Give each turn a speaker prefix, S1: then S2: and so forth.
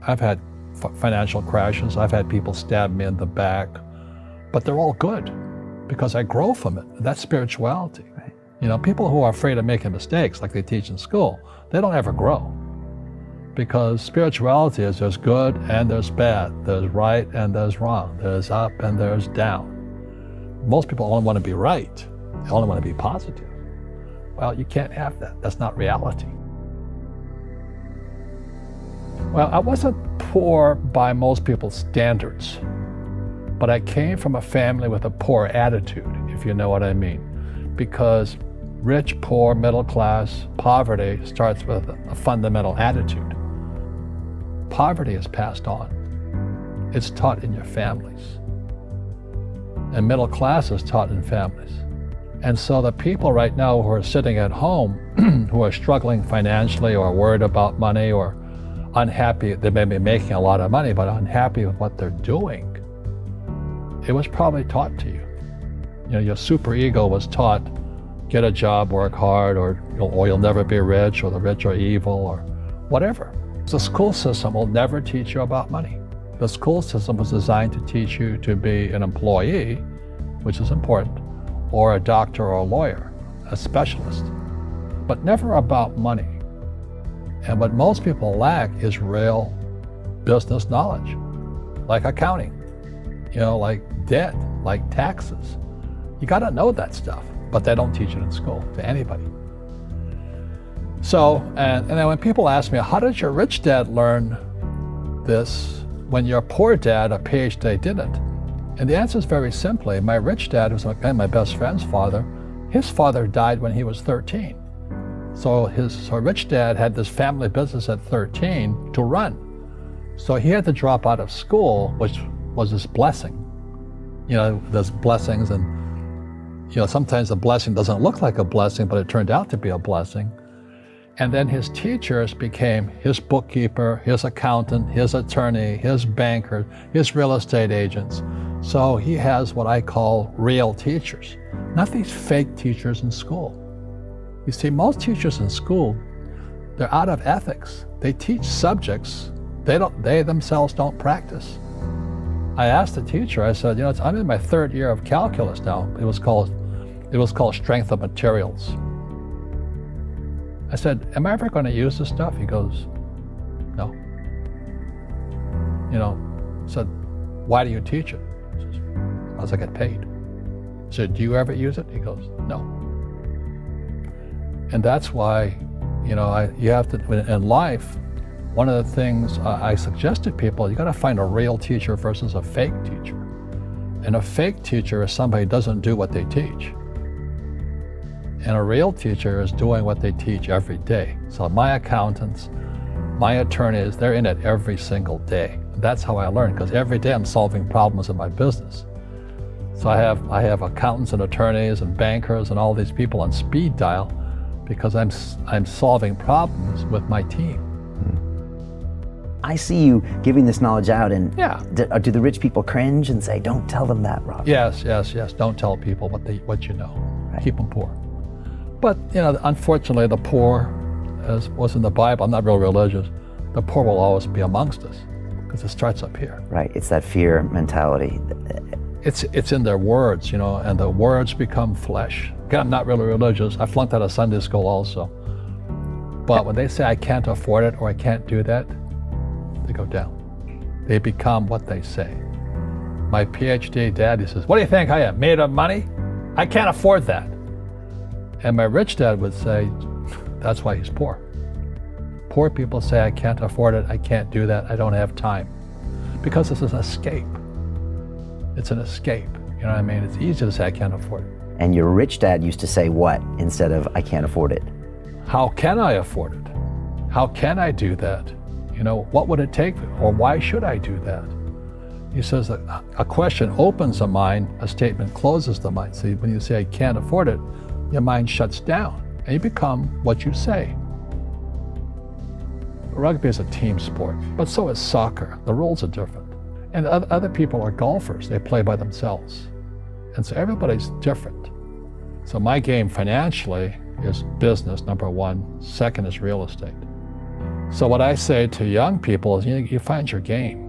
S1: I've had financial crashes. I've had people stab me in the back, but they're all good because I grow from it. That's spirituality.
S2: Right.
S1: You know, people who are afraid of making mistakes, like they teach in school, they don't ever grow. Because spirituality is there's good and there's bad, there's right and there's wrong, there's up and there's down. Most people only want to be right. They only want to be positive. Well, you can't have that. That's not reality. Well, I wasn't poor by most people's standards, but I came from a family with a poor attitude, if you know what I mean. Because rich, poor, middle class, poverty starts with a fundamental attitude. Poverty is passed on. It's taught in your families. And middle class is taught in families. And so the people right now who are sitting at home, who are struggling financially or worried about money or unhappy, they may be making a lot of money, but unhappy with what they're doing, it was probably taught to you. You know, your superego was taught, get a job, work hard, or you'll never be rich, or the rich are evil, or whatever. The school system will never teach you about money. The school system was designed to teach you to be an employee, which is important, or a doctor or a lawyer, a specialist, but never about money. And what most people lack is real business knowledge, like accounting, you know, like debt, like taxes. You got to know that stuff, but they don't teach it in school to anybody. So, and then when people ask me, how did your rich dad learn this when your poor dad, a PhD, didn't? And the answer is very simply, my rich dad, who's my best friend's father, his father died when he was 13. So his rich dad had this family business at 13 to run. So he had to drop out of school, which was his blessing. You know, there's blessings, and you know, sometimes the blessing doesn't look like a blessing, but it turned out to be a blessing. And then his teachers became his bookkeeper, his accountant, his attorney, his banker, his real estate agents. So he has what I call real teachers, not these fake teachers in school. You see, most teachers in school, they're out of ethics. They teach subjects they themselves don't practice. I asked the teacher, I said, you know, I'm in my third year of calculus now. It was called strength of materials. I said, am I ever going to use this stuff? He goes, no. You know, I said, why do you teach it? He says, because I get paid. I said, do you ever use it? He goes, no. And that's why, you know, you have to, in life, one of the things I suggest to people, you got to find a real teacher versus a fake teacher. And a fake teacher is somebody who doesn't do what they teach. And a real teacher is doing what they teach every day. So my accountants, my attorneys, they're in it every single day. That's how I learn, because every day I'm solving problems in my business. So I have accountants and attorneys and bankers and all these people on speed dial because I'm solving problems with my team.
S2: I see you giving this knowledge out, and
S1: yeah.
S2: Do the rich people cringe and say, don't tell them that, Rob?
S1: Yes. Don't tell people what you know.
S2: Right.
S1: Keep them poor. But, you know, unfortunately, the poor, as was in the Bible, I'm not real religious, the poor will always be amongst us because it starts up here.
S2: Right, it's that fear mentality.
S1: It's in their words, you know, and the words become flesh. Again, I'm not really religious. I flunked out of Sunday school also. But when they say I can't afford it or I can't do that, they go down. They become what they say. My PhD dad, he says, what do you think I am, made of money? I can't afford that. And my rich dad would say, that's why he's poor. Poor people say, I can't afford it, I can't do that, I don't have time. Because it's an escape. It's an escape, you know what I mean? It's easy to say, I can't afford it.
S2: And your rich dad used to say what instead of, I can't afford it?
S1: How can I afford it? How can I do that? You know, what would it take, or why should I do that? He says that a question opens the mind, a statement closes the mind. See, when you say, I can't afford it, your mind shuts down, and you become what you say. Rugby is a team sport, but so is soccer. The rules are different. And other people are golfers. They play by themselves. And so everybody's different. So my game financially is business, number one. Second is real estate. So what I say to young people is, you find your game.